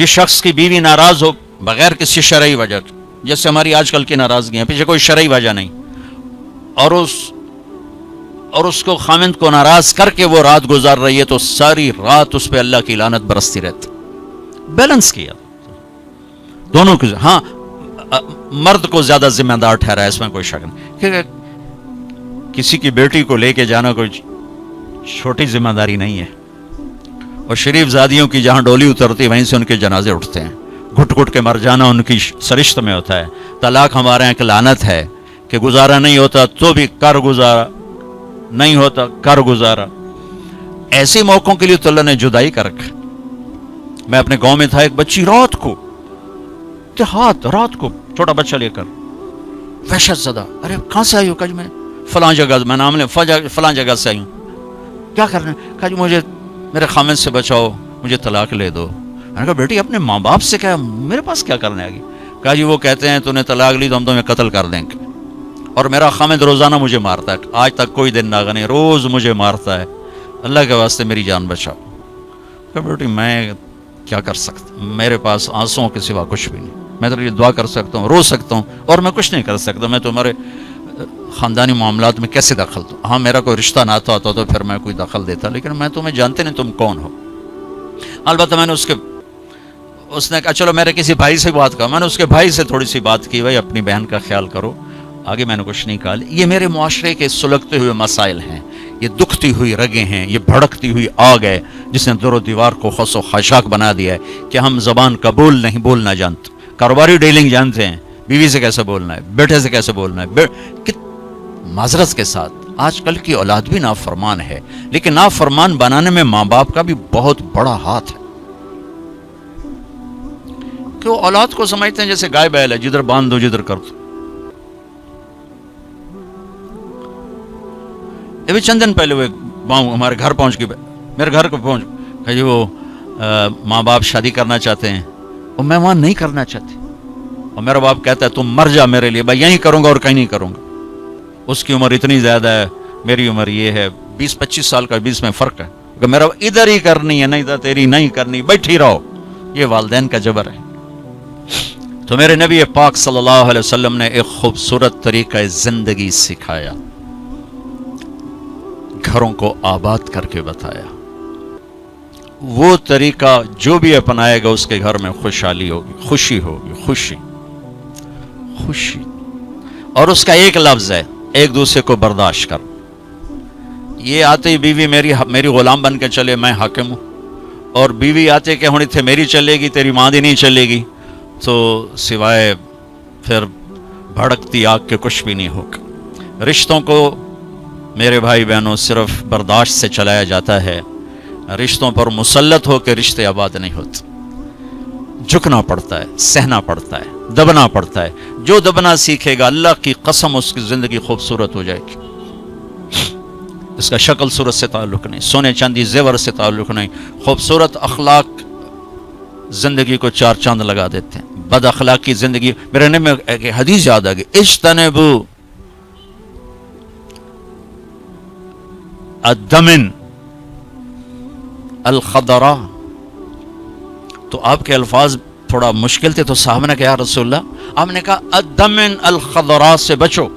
جس شخص کی بیوی ناراض ہو بغیر کسی شرعی وجہ کے، جیسے ہماری آج کل کی ناراضگی ہیں، پیچھے کوئی شرعی وجہ نہیں، اور اس کو خامند کو ناراض کر کے وہ رات گزار رہی ہے، تو ساری رات اس پہ اللہ کی لعنت برستی رہتی. بیلنس کیا دونوں کی. ہاں مرد کو زیادہ ذمہ دار ٹھہرا ہے، اس میں کوئی شک نہیں، کیونکہ کسی کی بیٹی کو لے کے جانا کوئی چھوٹی ذمہ داری نہیں ہے. اور شریف زادیوں کی جہاں ڈولی اترتی وہیں سے ان کے جنازے اٹھتے ہیں. گھٹ گھٹ کے مر جانا ان کی سرشت میں ہوتا ہے. طلاق ہمارے یہاں ایک لعنت ہے کہ گزارا نہیں ہوتا تو بھی کر گزارا، نہیں ہوتا کر گزارا. ایسے موقعوں کے لیے تو اللہ نے جدائی کر رکھا. میں اپنے گاؤں میں تھا، ایک بچی رات کو چھوٹا بچہ لے کر وحشت زدہ، ارے کہاں سے آئی ہو؟ کہا میں فلاں جگہ، میں نام لے فلاں جگہ سے آئی ہوں. کیا کرنا؟ کہا جی مجھے میرے خامد سے بچاؤ، مجھے طلاق لے دو. میں نے کہا بیٹی اپنے ماں باپ سے کیا، میرے پاس کیا کرنے آگی؟ کہا جی وہ کہتے ہیں تو نے طلاق لی تو ہم تمہیں قتل کر دیں گے، اور میرا خامد روزانہ مجھے مارتا ہے، آج تک کوئی دن ناغا نہیں، روز مجھے مارتا ہے، اللہ کے واسطے میری جان بچاؤ. کہا بیٹی میں کیا کر سکتا، میرے پاس آنسوؤں کے سوا کچھ بھی نہیں. میں تو یہ دعا کر سکتا ہوں، رو سکتا ہوں، اور میں کچھ نہیں کر سکتا. میں تمہارے خاندانی معاملات میں کیسے دخل دوں؟ ہاں میرا کوئی رشتہ ناتا ہوتا تو پھر میں کوئی دخل دیتا، لیکن میں تمہیں جانتے نہیں تم کون ہو. البتہ میں نے اس نے کہا چلو میرے کسی بھائی سے بات کر. میں نے اس کے بھائی سے تھوڑی سی بات کی، بھائی اپنی بہن کا خیال کرو. آگے میں نے کچھ نہیں کہا. یہ میرے معاشرے کے سلگتے ہوئے مسائل ہیں، یہ دکھتی ہوئی رگیں ہیں، یہ بھڑکتی ہوئی آگ ہے جس نے در و دیوار کو خس و خاشاک بنا دیا ہے کہ ہم زبان کا نہیں بولنا جانتے، کاروباری ڈیلنگ جانتے ہیں، بیوی سے کیسے بولنا ہے، بیٹے سے کیسے بولنا ہے. معذرت کے ساتھ آج کل کی اولاد بھی نافرمان ہے، لیکن نافرمان بنانے میں ماں باپ کا بھی بہت بڑا ہاتھ ہے، کہ وہ اولاد کو سمجھتے ہیں جیسے گائے بیل ہے، جدھر باندھ دو جدھر کر دو. ابھی چند دن پہلے وہ ہمارے گھر پہنچ گئی، میرے گھر کو پہنچ کہ جی وہ ماں باپ شادی کرنا چاہتے ہیں، اور میں وہاں نہیں کرنا چاہتی، اور میرا باپ کہتا ہے تم مر جا میرے لیے، بھائی یہیں کروں گا اور کہیں نہیں کروں گا. اس کی عمر اتنی زیادہ ہے، میری عمر یہ ہے، 20-25 سال کا 20 میں فرق ہے، کہ میرا ادھر ہی کرنی ہے، نہیں تو تیری نہیں کرنی، بیٹھی رہو. یہ والدین کا جبر ہے. تو میرے نبی پاک صلی اللہ علیہ وسلم نے ایک خوبصورت طریقہ زندگی سکھایا، گھروں کو آباد کر کے بتایا. وہ طریقہ جو بھی اپنائے گا اس کے گھر میں خوشحالی ہوگی، خوشی ہوگی، خوشی. اور اس کا ایک لفظ ہے، ایک دوسرے کو برداشت کر. یہ آتے ہی بیوی میری غلام بن کے چلے، میں حاکم ہوں، اور بیوی آتے کہ ہونی تھے میری چلے گی، تیری ماں دی نہیں چلے گی، تو سوائے پھر بھڑکتی آگ کے کچھ بھی نہیں ہوگا. رشتوں کو میرے بھائی بہنوں صرف برداشت سے چلایا جاتا ہے. رشتوں پر مسلط ہو کے رشتے آباد نہیں ہوتے. جھکنا پڑتا ہے، سہنا پڑتا ہے، دبنا پڑتا ہے. جو دبنا سیکھے گا اللہ کی قسم اس کی زندگی خوبصورت ہو جائے گی. اس کا شکل صورت سے تعلق نہیں، سونے چاندی زیور سے تعلق نہیں. خوبصورت اخلاق زندگی کو چار چاند لگا دیتے ہیں. بد اخلاقی زندگی، میرے نبی میں ایک حدیث یاد آ گئی، اجتنبو الدمن الخضراء. تو آپ کے الفاظ تھوڑا مشکل تھے، تو صاحب نے کہا یا رسول اللہ، آپ نے کہا الدمن الخضراء سے بچو.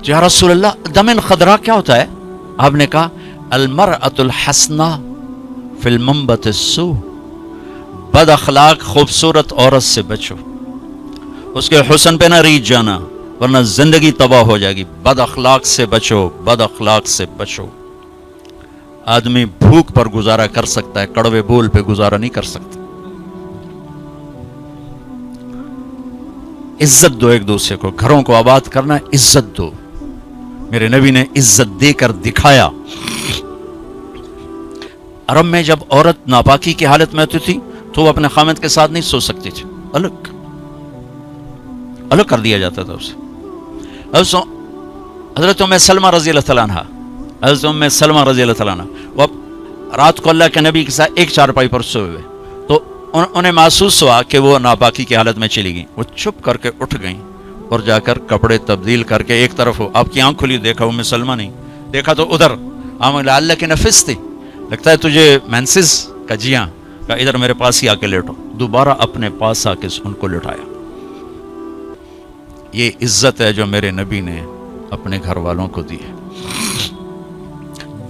یا رسول اللہ دمن خضراء کیا ہوتا ہے؟ آپ نے کہا المرأة الحسناء فی المنبت السوء. بد اخلاق خوبصورت عورت سے بچو، اس کے حسن پہ نہ ریجھ جانا ورنہ زندگی تباہ ہو جائے گی. بد اخلاق سے بچو، بد اخلاق سے بچو. آدمی بھوک پر گزارا کر سکتا ہے، کڑوے بول پہ گزارا نہیں کر سکتا. عزت دو ایک دوسرے کو، گھروں کو آباد کرنا، عزت دو. میرے نبی نے عزت دے کر دکھایا. عرب میں جب عورت ناپاکی کی حالت میں ہوتی تھی تو وہ اپنے خامد کے ساتھ نہیں سو سکتی تھی، الگ کر دیا جاتا تھا اسے. حضرت ام سلمہ رضی اللہ تعالیٰ عنہ، حضرت ام سلمہ رضی اللہ تعالیٰ عنہ، وہ رات کو اللہ کے نبی کے ساتھ ایک چارپائی پر سوئے ہوئے، تو انہیں محسوس ہوا کہ وہ ناپاکی کی حالت میں چلی گئیں. وہ چپ کر کے اٹھ گئیں اور جا کر کپڑے تبدیل کر کے ایک طرف ہو. آپ کی آنکھ کھلی، دیکھا ام سلمہ نہیں، دیکھا تو ادھر. اللہ کی نفس تھی، لگتا ہے تجھے مینسز کا؟ جی ہاں. کہا ادھر میرے پاس ہی آ کے لیٹو. دوبارہ اپنے پاس آ کے ان کو لٹایا. یہ عزت ہے جو میرے نبی نے اپنے گھر والوں کو دی ہے.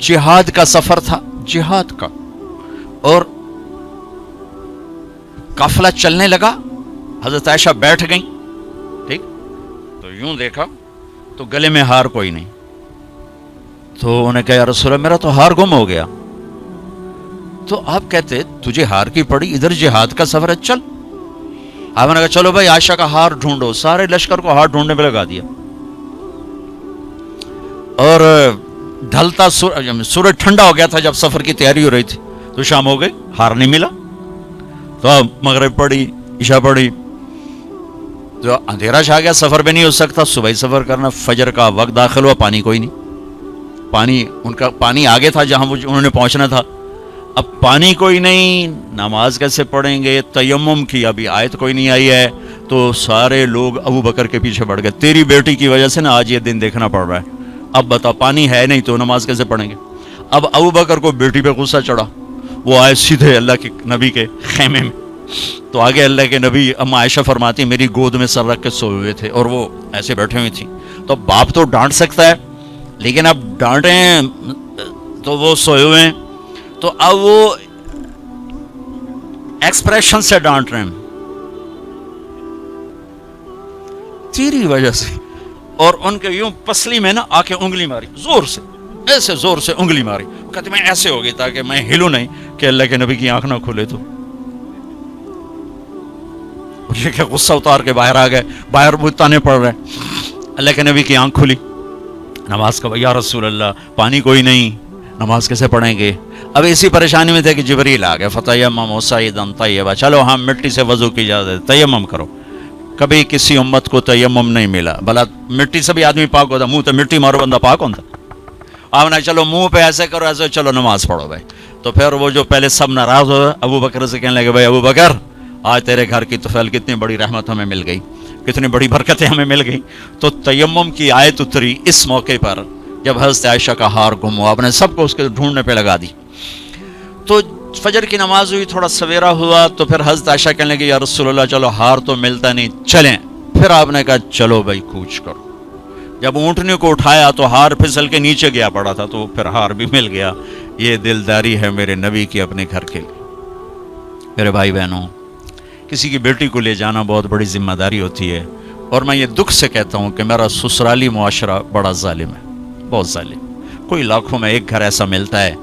جہاد کا سفر تھا، جہاد کا، اور قافلہ چلنے لگا. حضرت عائشہ بیٹھ گئیں، ٹھیک، تو یوں دیکھا تو گلے میں ہار کوئی نہیں. تو انہیں کہا یا رسول اللہ میرا تو ہار گم ہو گیا. تو آپ کہتے تجھے ہار کی پڑی، ادھر جہاد کا سفر ہے، چل. آپ نے کہا چلو بھائی عائشہ کا ہار ڈھونڈو. سارے لشکر کو ہار ڈھونڈنے پہ لگا دیا. اور ڈھلتا سورج ٹھنڈا ہو گیا تھا جب سفر کی تیاری ہو رہی تھی، تو شام ہو گئی، ہار نہیں ملا. تو اب مغرب پڑی، عشاء پڑی، تو اندھیرا چھا گیا، سفر پہ نہیں ہو سکتا، صبح ہی سفر کرنا. فجر کا وقت داخل ہوا، پانی کوئی نہیں. ان کا پانی آگے تھا جہاں انہوں نے پہنچنا تھا. اب پانی کوئی نہیں، نماز کیسے پڑھیں گے؟ تیمم کی ابھی آیت کوئی نہیں آئی ہے. تو سارے لوگ ابو بکر کے پیچھے پڑ گئے. تیری بیٹی کی وجہ سے نا آج یہ دن دیکھنا پڑ رہا ہے. اب بتا پانی ہے نہیں تو نماز کیسے پڑھیں گے؟ اب ابو بکر کو بیٹی پہ غصہ چڑھا. وہ آئے سیدھے اللہ کے نبی کے خیمے میں. تو آگے اللہ کے نبی اما عائشہ فرماتی میری گود میں سر رکھ کے سوئے ہوئے تھے اور وہ ایسے بیٹھے ہوئی تھیں. تو باپ تو ڈانٹ سکتا ہے، لیکن اب ڈانٹیں تو وہ سوئے ہوئے ہیں. تو اب وہ ایکسپریشن سے ڈانٹ رہے ہیں تیری وجہ سے. اور ان کے یوں پسلی میں نا آ کے انگلی ماری زور سے، ایسے زور سے انگلی ماری. کہتے میں ایسے ہوگی تاکہ میں ہلوں نہیں کہ اللہ کے نبی کی آنکھ نہ کھلے. تو یہ کہ غصہ اتار کے باہر آ گئے، باہر تانے پڑ رہے. اللہ کے نبی کی آنکھ کھلی. نماز کا یا رسول اللہ پانی کوئی نہیں، نماز کیسے پڑھیں گے؟ اب اسی پریشانی میں تھے کہ جبریل آ گئے. فتیمموا صعیدا طیبا، چلو ہم مٹی سے وضو کی اجازت، تیمم کرو. کبھی کسی امت کو تیمم نہیں ملا. بھلا مٹی سے بھی آدمی پاک ہوتا، منہ تو مٹی مارو بندہ پاک ہوتا. آپ نے چلو منہ پہ ایسے کرو ایسے، چلو نماز پڑھو بھائی. تو پھر وہ جو پہلے سب ناراض ہوئے ابو بکر سے کہنے لگے بھائی ابو بکر آج تیرے گھر کی طفیل کتنی بڑی رحمت ہمیں مل گئی، کتنی بڑی برکتیں ہمیں مل گئی. تو تیمم کی آیت اتری اس موقع پر جب حضرت عائشہ کا ہار گم ہوا. آپ نے سب کو اس کے ڈھونڈنے پہ لگا دی. تو فجر کی نماز ہوئی، تھوڑا سویرا ہوا. تو پھر حضرت عائشہ کہنے لگی یا رسول اللہ چلو ہار تو ملتا نہیں، چلیں. پھر آپ نے کہا چلو بھائی کوچ کرو. جب اونٹنے کو اٹھایا تو ہار پھسل کے نیچے گیا پڑا تھا، تو پھر ہار بھی مل گیا. یہ دلداری ہے میرے نبی کی اپنے گھر کے لیے. میرے بھائی بہنوں، کسی کی بیٹی کو لے جانا بہت بڑی ذمہ داری ہوتی ہے. اور میں یہ دکھ سے کہتا ہوں کہ میرا سسرالی معاشرہ بڑا ظالم ہے، بہت ظالم. کوئی لاکھوں میں ایک گھر ایسا ملتا ہے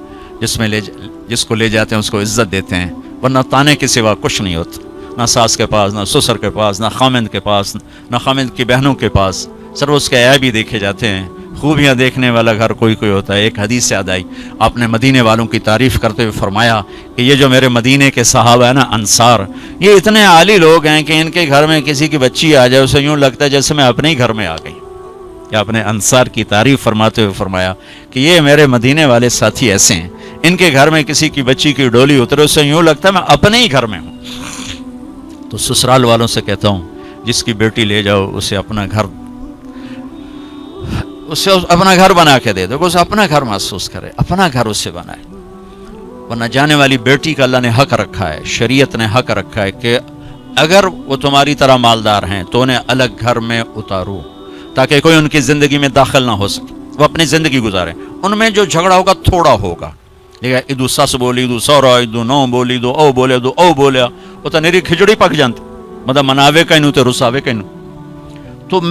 جس کو لے جاتے ہیں اس کو عزت دیتے ہیں، ورنہ تانے کے سوا کچھ نہیں ہوتا. نہ ساس کے پاس، نہ سسر کے پاس، نہ خامند کے پاس، نہ خامند کی بہنوں کے پاس. صرف اس کے عیب ہی دیکھے جاتے ہیں. خوبیاں دیکھنے والا گھر کوئی ہوتا ہے. ایک حدیث یاد آئی، آپ نے مدینے والوں کی تعریف کرتے ہوئے فرمایا کہ یہ جو میرے مدینے کے صحابہ ہیں نا انصار، یہ اتنے عالی لوگ ہیں کہ ان کے گھر میں کسی کی بچی آ جائے اسے یوں لگتا ہے جیسے میں اپنے ہی گھر میں آ گئی. کہ آپ نے انصار کی تعریف فرماتے ہوئے فرمایا کہ یہ میرے مدینے والے ساتھی ایسے ہیں، ان کے گھر میں کسی کی بچی کی ڈولی اترے اسے یوں لگتا ہے میں اپنے ہی گھر میں ہوں. تو سسرال والوں سے کہتا ہوں جس کی بیٹی لے جاؤ اسے اپنا گھر بنا کے دے دو، اسے اپنا گھر محسوس کرے، اپنا گھر اسے بنائے. ورنہ جانے والی بیٹی کا اللہ نے حق رکھا ہے، شریعت نے حق رکھا ہے کہ اگر وہ تمہاری طرح مالدار ہیں تو انہیں الگ گھر میں اتارو تاکہ کوئی ان کی زندگی میں داخل نہ ہو سکے، وہ اپنی زندگی گزاریں. ان میں جو جھگڑا ہوگا تھوڑا ہوگا، لیکن ادو سس بولی ادو سورا ادو نو بولی دو او بولے دو او بولیا وہ تو نیری کھچڑی پک جانتی، مطلب مناوے کہنو تو رساوے کہنو. تو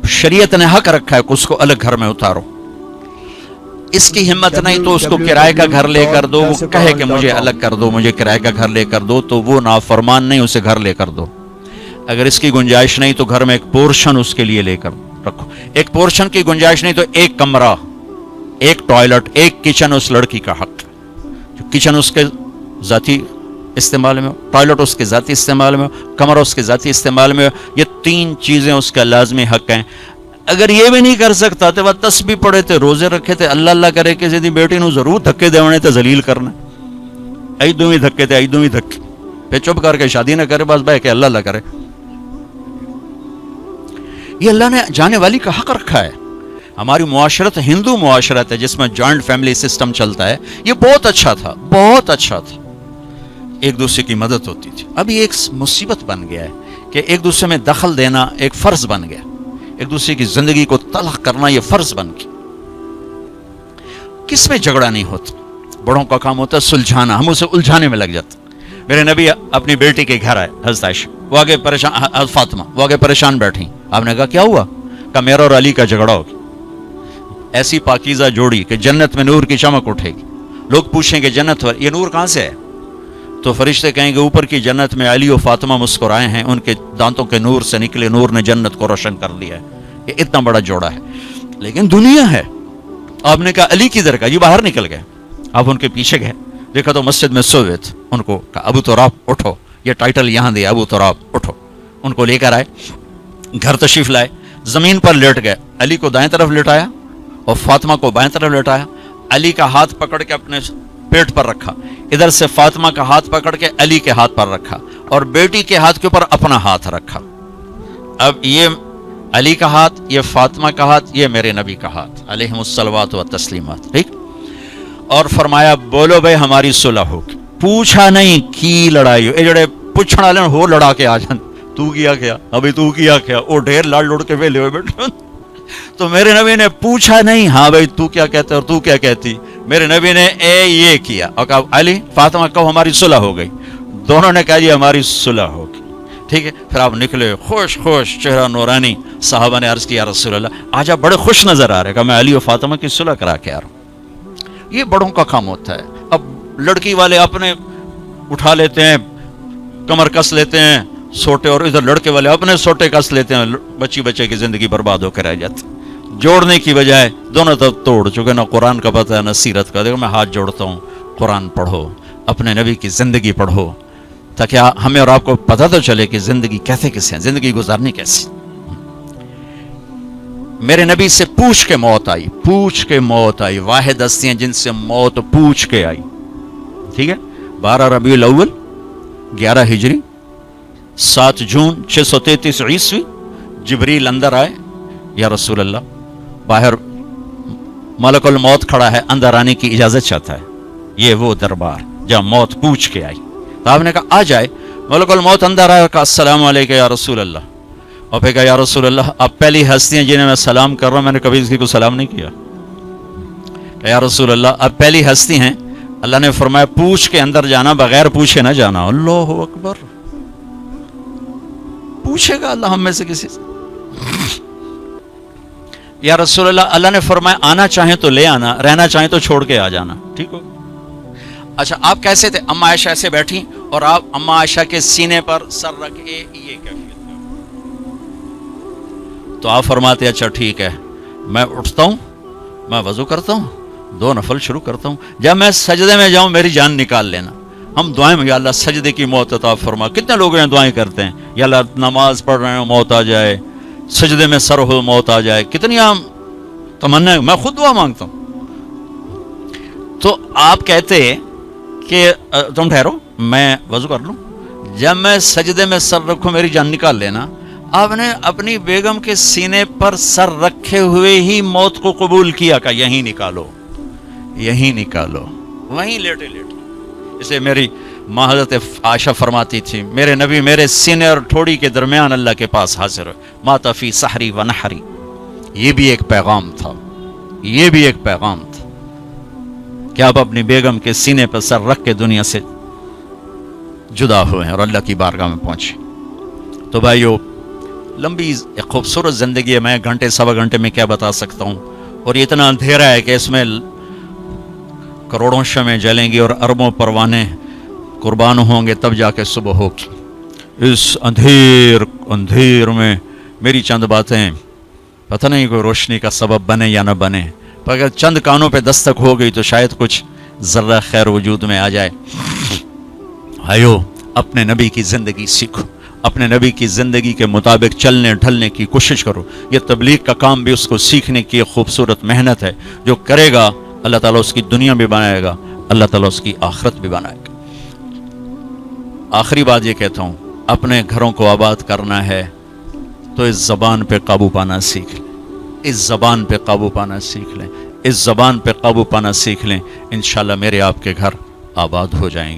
شریعت نے حق رکھا ہے کہ اس کو الگ گھر میں اتارو. اس کی ہمت نہیں تو اس کو کرائے کا گھر لے کر دو. وہ کہے کہ مجھے الگ کر دو، مجھے کرائے کا گھر لے کر دو، تو وہ نافرمان نہیں، اسے گھر لے کر دو. اگر اس کی گنجائش نہیں تو گھر میں ایک پورشن اس کے لیے لے کر رکھو. ایک پورشن کی گنجائش نہیں تو ایک کمرہ، ایک ٹوائلٹ، ایک کچن اس لڑکی کا حق. جو کچن اس کے ذاتی استعمال میں ہو، ٹوائلٹ اس کے ذاتی استعمال میں ہو، کمرہ اس کے ذاتی استعمال میں ہو، یہ 3 چیزیں اس کا لازمی حق ہیں. اگر یہ بھی نہیں کر سکتا تو وہ تسبیح پڑھے تھے، روزے رکھے تھے، اللہ اللہ کرے کسی دی بیٹی نو ضرور دھکے دیونے تے ذلیل کرنا. ایدوں ہی دھکے تے ایدوں ہی دھکے، پھر چپ کر کے شادی نہ کرے، بس بھائی کہ اللہ اللہ کرے. یہ اللہ نے جانے والی کا حق رکھا ہے. ہماری معاشرت ہندو معاشرت ہے جس میں جوائنٹ فیملی سسٹم چلتا ہے. یہ بہت اچھا تھا، بہت اچھا تھا. ایک دوسرے کی مدد ہوتی تھی. اب یہ ایک مصیبت بن گیا ہے کہ ایک دوسرے میں دخل دینا ایک فرض بن گیا, ایک دوسرے کی زندگی کو تلخ کرنا یہ فرض بن گیا. کس میں جھگڑا نہیں ہوتا, بڑوں کا کام ہوتا ہے سلجھانا, ہم اسے الجھانے میں لگ جاتے. میرے نبی اپنی بیٹی کے گھر آئے, حضرت عائشہ, وہ آگے پریشان, فاطمہ وہ آگے پریشان بیٹھی. آپ نے کہا کیا ہوا؟ کہا میرا اور علی کا جھگڑا ہو گیا. ایسی پاکیزہ جوڑی کہ جنت میں نور کی چمک اٹھے گی. لوگ پوچھیں کہ جنت یہ نور کہاں سے ہے؟ تو فرشتے کہیں گے اوپر کی جنت میں علی و فاطمہ مسکرائے ہیں, ان کے دانتوں کے نور سے نکلے نور نے جنت کو روشن کر دیا ہے. یہ اتنا بڑا جوڑا ہے. لیکن دنیا ہے. آپ نے کہا علی کدھر کا؟ یہ باہر نکل گئے. آپ ان کے پیچھے گئے, دیکھا تو مسجد میں سوئے تھے. ان کو کہا ابو تراب اٹھو, یہ ٹائٹل یہاں دیا, ابو تراب اٹھو. ان کو لے کر آئے, گھر تشریف لائے, زمین پر لیٹ گئے. علی کو دائیں طرف لٹایا اور فاطمہ کو بائیں طرف لٹایا. علی کا ہاتھ پکڑ کے اپنے پیٹ پر رکھا, ادھر سے فاطمہ کا ہاتھ پکڑ کے علی کے ہاتھ پر رکھا, اور بیٹی کے ہاتھ کے اوپر اپنا ہاتھ رکھا. اب یہ علی کا ہاتھ, یہ فاطمہ کا ہاتھ, یہ میرے نبی کا ہاتھ علیہم الصلوات و تسلیمات, ٹھیک. اور فرمایا بولو بھائی ہماری صلح ہوگی. پوچھا نہیں کی لڑائی ہو, اے جڑے پوچھنے والے ہو لڑا کے آ جان, تو کیا کیا, ابھی تو کیا کیا, وہ ڈھیر لڑ لڑ کے ویلے ہوئے بیٹھے. تو میرے نبی نے پوچھا نہیں ہاں بھائی تو کیا کہتے اور تو کیا کہتی. میرے نبی نے یہ کیا اور کہا علی فاطمہ کہو ہماری صلح ہو گئی. دونوں نے کہا جی ہماری صلح ہوگی, ٹھیک ہے. پھر آپ نکلے خوش خوش, چہرہ نورانی. صحابہ نے عرض کیا رسول اللہ آج آپ بڑے خوش نظر آ رہے. کہا میں علی و فاطمہ کی صلح کرا کے آ رہا ہوں. یہ بڑوں کا کام ہوتا ہے. اب لڑکی والے اپنے اٹھا لیتے ہیں, کمر کس لیتے ہیں سوٹے, اور ادھر لڑکے والے اپنے سوٹے کس لیتے ہیں, بچے کی زندگی برباد ہو کے رہ جاتی. جوڑنے کی بجائے دونوں طرف توڑ چکے. نہ قرآن کا پتہ ہے نہ سیرت کا. دیکھو میں ہاتھ جوڑتا ہوں, قرآن پڑھو, اپنے نبی کی زندگی پڑھو, تاکہ ہمیں اور آپ کو پتہ تو چلے کہ زندگی کیسے کیسے ہیں, زندگی گزارنی کیسی. میرے نبی سے پوچھ کے موت آئی, پوچھ کے موت آئی. واحد ہستیاں جن سے موت پوچھ کے آئی, ٹھیک ہے. 12 ربیع الاول 11 ہجری 7 جون 633 عیسوی جبریل اندر آئے. یا رسول اللہ باہر ملک الموت کھڑا ہے, اندر آنے کی اجازت چاہتا ہے. یہ وہ دربار جہاں موت پوچھ کے آئی. تو آپ نے کہا آ جائے. ملک الموت اندر آیا, کہا السلام علیکم یا رسول اللہ. اور پھر کہا یا رسول اللہ آپ پہلی ہستی ہیں جنہیں میں سلام کر رہا ہوں, میں نے کبھی کسی کو سلام نہیں کیا. کہ یا رسول اللہ آپ پہلی ہستی ہیں. اللہ نے فرمایا پوچھ کے اندر جانا, بغیر پوچھے نہ جانا. اللہ اکبر, پوچھے گا اللہ ہم میں سے کسی سے. یا رسول اللہ اللہ نے فرمایا آنا چاہیں تو لے آنا, رہنا چاہیں تو چھوڑ کے آ جانا, ٹھیک ہو. اچھا آپ کیسے تھے؟ اما عائشہ ایسے بیٹھی اور آپ اما عائشہ کے سینے پر سر رکھ کے یہ کیفیت. تو آپ فرماتے اچھا ٹھیک ہے, میں اٹھتا ہوں, میں وضو کرتا ہوں, 2 نفل شروع کرتا ہوں, جب میں سجدے میں جاؤں میری جان نکال لینا. ہم دعائیں میں یا اللہ سجدے کی موت عطا فرما. کتنے لوگ ہیں دعائیں کرتے ہیں یا اللہ نماز پڑھ رہے ہیں موت آ جائے, سجدے میں سر ہو موت آ جائے. کتنی عام تمنا ہے, میں خود دعا مانگتا ہوں. تو آپ کہتے کہ تم ٹھہرو میں وضو کر لوں, جب میں سجدے میں سر رکھوں میری جان نکال لینا. آپ نے اپنی بیگم کے سینے پر سر رکھے ہوئے ہی موت کو قبول کیا کہ یہیں نکالو, یہیں نکالو, وہیں لیٹے لیٹے. اسے میری ماں حضرت عائشہ فرماتی تھی میرے نبی میرے سینے اور ٹھوڑی کے درمیان اللہ کے پاس حاضر ہوئے. مات فی سحری و نحری. یہ بھی ایک پیغام تھا, یہ بھی ایک پیغام تھا کہ آپ اپنی بیگم کے سینے پر سر رکھ کے دنیا سے جدا ہوئے ہیں اور اللہ کی بارگاہ میں پہنچے. تو بھائیو لمبی ایک خوبصورت زندگی ہے, میں گھنٹے سوا گھنٹے میں کیا بتا سکتا ہوں. اور یہ اتنا اندھیرا ہے کہ اس میں کروڑوں شمعیں جلیں گی اور اربوں پروانے قربان ہوں گے تب جا کے صبح ہوگی. اس اندھیر میں میری چند باتیں پتہ نہیں کوئی روشنی کا سبب بنے یا نہ بنے, پر اگر چند کانوں پہ دستک ہو گئی تو شاید کچھ ذرہ خیر وجود میں آ جائے. بھائیو اپنے نبی کی زندگی سیکھو, اپنے نبی کی زندگی کے مطابق چلنے ڈھلنے کی کوشش کرو. یہ تبلیغ کا کام بھی اس کو سیکھنے کی ایک خوبصورت محنت ہے. جو کرے گا اللہ تعالیٰ اس کی دنیا بھی بنائے گا, اللہ تعالیٰ اس کی آخرت بھی بنائے گا. آخری بات یہ کہتا ہوں, اپنے گھروں کو آباد کرنا ہے تو اس زبان پہ قابو پانا سیکھ لیں, اس زبان پہ قابو پانا سیکھ لیں, اس زبان پہ قابو پانا سیکھ لیں. انشاءاللہ میرے آپ کے گھر آباد ہو جائیں گے.